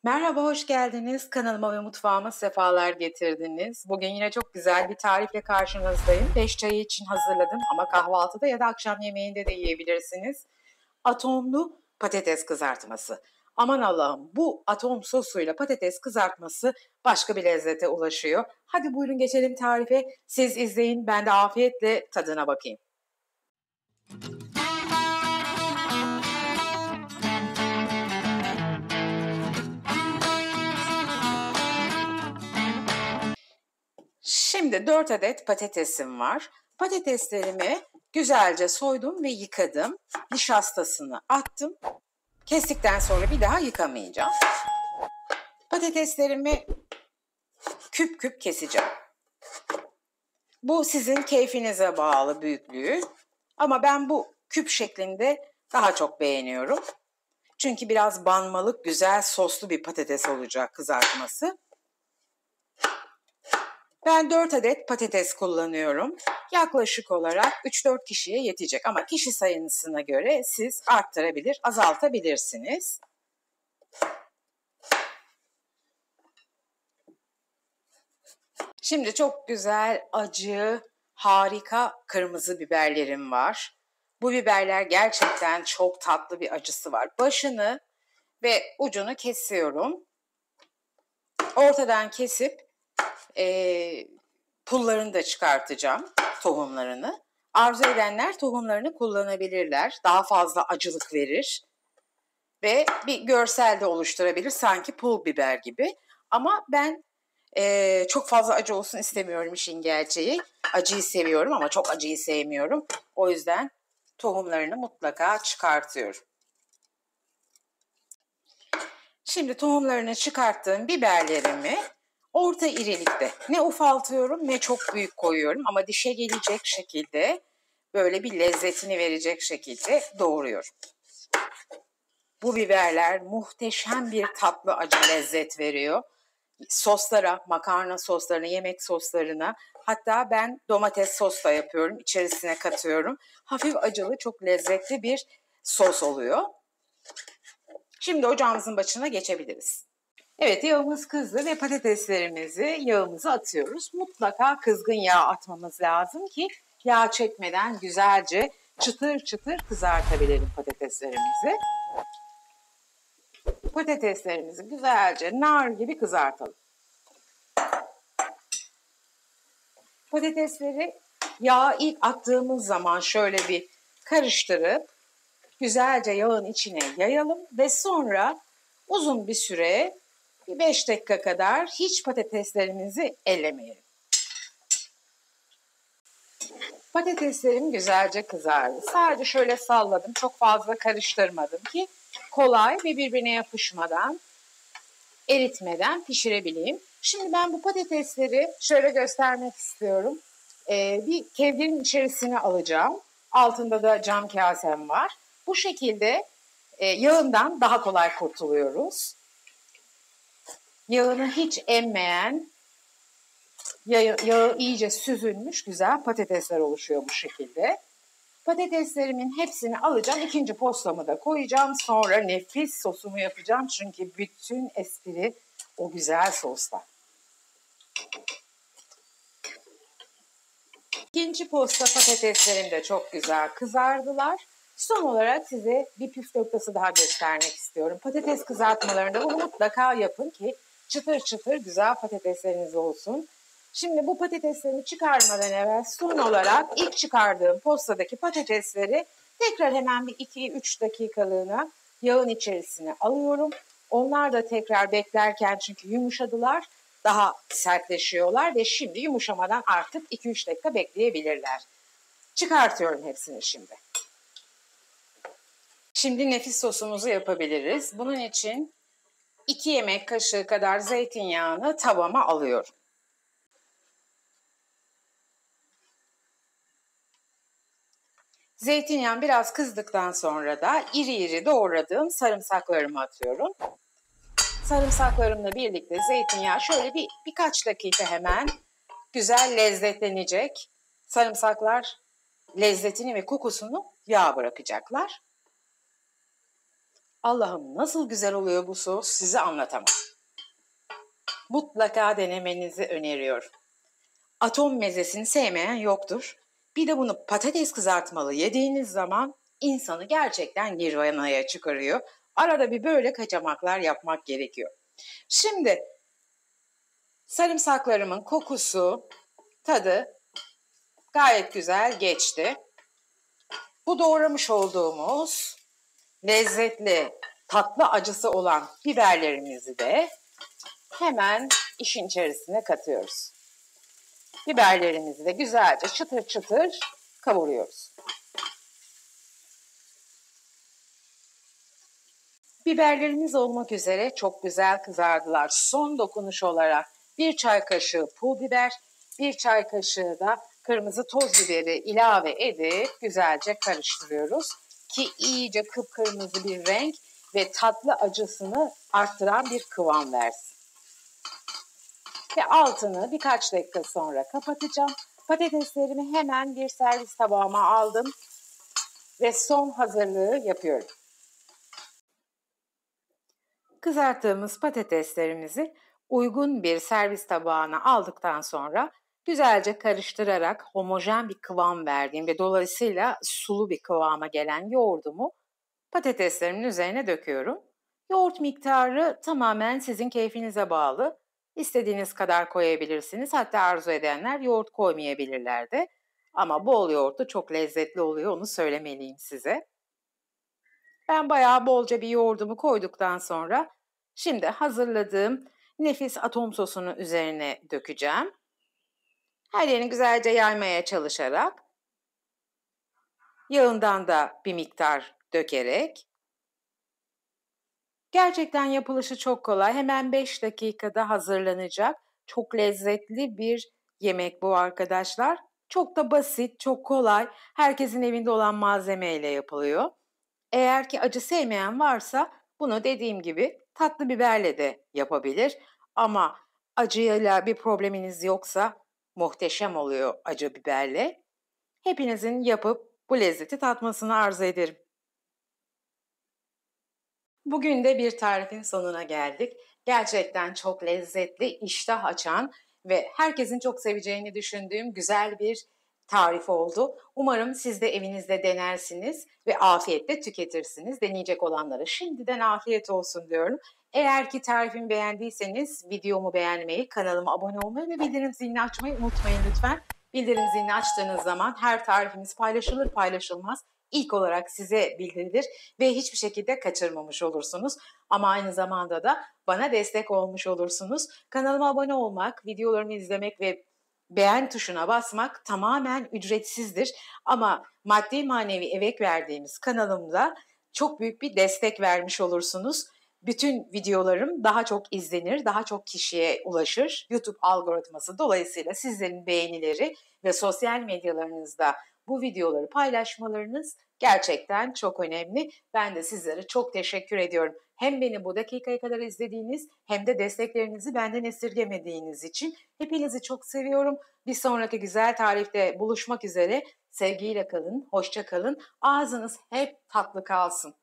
Merhaba, hoş geldiniz. Kanalıma ve mutfağıma sefalar getirdiniz. Bugün yine çok güzel bir tarifle karşınızdayım. 5 çayı için hazırladım ama kahvaltıda ya da akşam yemeğinde de yiyebilirsiniz. Atomlu patates kızartması. Aman Allah'ım, bu atom sosuyla patates kızartması başka bir lezzete ulaşıyor. Hadi buyurun geçelim tarife. Siz izleyin, ben de afiyetle tadına bakayım. Şimdi 4 adet patatesim var. Patateslerimi güzelce soydum ve yıkadım. Nişastasını attım. Kestikten sonra bir daha yıkamayacağım. Patateslerimi küp küp keseceğim. Bu sizin keyfinize bağlı büyüklüğü. Ama ben bu küp şeklinde daha çok beğeniyorum. Çünkü biraz banmalık, güzel soslu bir patates olacak kızartması. Ben 4 adet patates kullanıyorum. Yaklaşık olarak 3-4 kişiye yetecek ama kişi sayısına göre siz arttırabilir, azaltabilirsiniz. Şimdi çok güzel, acı, harika kırmızı biberlerim var. Bu biberler gerçekten çok tatlı bir acısı var. Başını ve ucunu kesiyorum. Ortadan kesip pullarını da çıkartacağım, tohumlarını. Arzu edenler tohumlarını kullanabilirler. Daha fazla acılık verir ve bir görsel de oluşturabilir, sanki pul biber gibi. Ama ben çok fazla acı olsun istemiyorum işin gerçeği. Acıyı seviyorum ama çok acıyı sevmiyorum. O yüzden tohumlarını mutlaka çıkartıyorum. Şimdi tohumlarını çıkarttığım biberlerimi orta irilikte ne ufaltıyorum ne çok büyük koyuyorum ama dişe gelecek şekilde, böyle bir lezzetini verecek şekilde doğruyorum. Bu biberler muhteşem bir tatlı acı lezzet veriyor. Soslara, makarna soslarına, yemek soslarına, hatta ben domates sos da yapıyorum, içerisine katıyorum. Hafif acılı, çok lezzetli bir sos oluyor. Şimdi ocağımızın başına geçebiliriz. Evet, yağımız kızdı ve patateslerimizi, yağımızı atıyoruz. Mutlaka kızgın yağ atmamız lazım ki yağ çekmeden güzelce çıtır çıtır kızartabilelim patateslerimizi. Patateslerimizi güzelce nar gibi kızartalım. Patatesleri yağa ilk attığımız zaman şöyle bir karıştırıp güzelce yağın içine yayalım ve sonra uzun bir süre, bir 5 dakika kadar hiç patateslerimizi ellemeyelim. Patateslerim güzelce kızardı. Sadece şöyle salladım, çok fazla karıştırmadım ki kolay ve birbirine yapışmadan, eritmeden pişirebileyim. Şimdi ben bu patatesleri şöyle göstermek istiyorum. Bir kevgirin içerisine alacağım. Altında da cam kasem var. Bu şekilde yağından daha kolay kurtuluyoruz. Yağını hiç emmeyen, yağı iyice süzülmüş güzel patatesler oluşuyor bu şekilde. Patateslerimin hepsini alacağım. İkinci postamı da koyacağım. Sonra nefis sosumu yapacağım. Çünkü bütün espri o güzel sosta. İkinci posta patateslerim de çok güzel kızardılar. Son olarak size bir püf noktası daha göstermek istiyorum. Patates kızartmalarında bunu mutlaka yapın ki çıtır çıtır güzel patatesleriniz olsun. Şimdi bu patateslerimi çıkarmadan evvel son olarak ilk çıkardığım postadaki patatesleri tekrar hemen bir 2-3 dakikalığına yağın içerisine alıyorum. Onlar da tekrar beklerken çünkü yumuşadılar, daha sertleşiyorlar ve şimdi yumuşamadan artık 2-3 dakika bekleyebilirler. Çıkartıyorum hepsini şimdi. Şimdi nefis sosumuzu yapabiliriz. Bunun için 2 yemek kaşığı kadar zeytinyağını tavama alıyorum. Zeytinyağım biraz kızdıktan sonra da iri iri doğradığım sarımsaklarımı atıyorum. Sarımsaklarımla birlikte zeytinyağı şöyle birkaç dakika hemen güzel lezzetlenecek. Sarımsaklar lezzetini ve kokusunu yağa bırakacaklar. Allah'ım nasıl güzel oluyor bu sos, size anlatamam. Mutlaka denemenizi öneriyorum. Atom mezesini sevmeyen yoktur. Bir de bunu patates kızartmalı yediğiniz zaman insanı gerçekten nirvanaya çıkarıyor. Arada bir böyle kaçamaklar yapmak gerekiyor. Şimdi sarımsaklarımın kokusu, tadı gayet güzel geçti. Bu doğramış olduğumuz lezzetli, tatlı acısı olan biberlerimizi de hemen işin içerisine katıyoruz. Biberlerimizi de güzelce çıtır çıtır kavuruyoruz. Biberlerimiz olmak üzere çok güzel kızardılar. Son dokunuş olarak 1 çay kaşığı pul biber, 1 çay kaşığı da kırmızı toz biberi ilave edip güzelce karıştırıyoruz. Ki iyice kıpkırmızı bir renk ve tatlı acısını arttıran bir kıvam versin. Ve altını birkaç dakika sonra kapatacağım. Patateslerimi hemen bir servis tabağıma aldım ve son hazırlığı yapıyorum. Kızarttığımız patateslerimizi uygun bir servis tabağına aldıktan sonra güzelce karıştırarak homojen bir kıvam verdiğim ve dolayısıyla sulu bir kıvama gelen yoğurdumu patateslerimin üzerine döküyorum. Yoğurt miktarı tamamen sizin keyfinize bağlı. İstediğiniz kadar koyabilirsiniz. Hatta arzu edenler yoğurt koymayabilirler de. Ama bol yoğurt da çok lezzetli oluyor, onu söylemeliyim size. Ben bayağı bolca bir yoğurdumu koyduktan sonra şimdi hazırladığım nefis atom sosunu üzerine dökeceğim. Her yerini güzelce yaymaya çalışarak, yağından da bir miktar dökerek. Gerçekten yapılışı çok kolay. Hemen 5 dakikada hazırlanacak. Çok lezzetli bir yemek bu arkadaşlar. Çok da basit, çok kolay. Herkesin evinde olan malzemeyle yapılıyor. Eğer ki acı sevmeyen varsa bunu dediğim gibi tatlı biberle de yapabilir. Ama acıyla bir probleminiz yoksa muhteşem oluyor acı biberle. Hepinizin yapıp bu lezzeti tatmasını arzu ederim. Bugün de bir tarifin sonuna geldik. Gerçekten çok lezzetli, iştah açan ve herkesin çok seveceğini düşündüğüm güzel bir tarif oldu. Umarım siz de evinizde denersiniz ve afiyetle tüketirsiniz. Deneyecek olanlara şimdiden afiyet olsun diyorum. Eğer ki tarifimi beğendiyseniz videomu beğenmeyi, kanalıma abone olmayı ve bildirim zilini açmayı unutmayın lütfen. Bildirim zilini açtığınız zaman her tarifimiz paylaşılır paylaşılmaz ilk olarak size bildirilir ve hiçbir şekilde kaçırmamış olursunuz. Ama aynı zamanda da bana destek olmuş olursunuz. Kanalıma abone olmak, videolarımı izlemek ve beğen tuşuna basmak tamamen ücretsizdir. Ama maddi manevi emek verdiğimiz kanalımda çok büyük bir destek vermiş olursunuz. Bütün videolarım daha çok izlenir, daha çok kişiye ulaşır. YouTube algoritması dolayısıyla sizlerin beğenileri ve sosyal medyalarınızda bu videoları paylaşmalarınız gerçekten çok önemli. Ben de sizlere çok teşekkür ediyorum. Hem beni bu dakikaya kadar izlediğiniz hem de desteklerinizi benden esirgemediğiniz için. Hepinizi çok seviyorum. Bir sonraki güzel tarifte buluşmak üzere. Sevgiyle kalın, hoşça kalın. Ağzınız hep tatlı kalsın.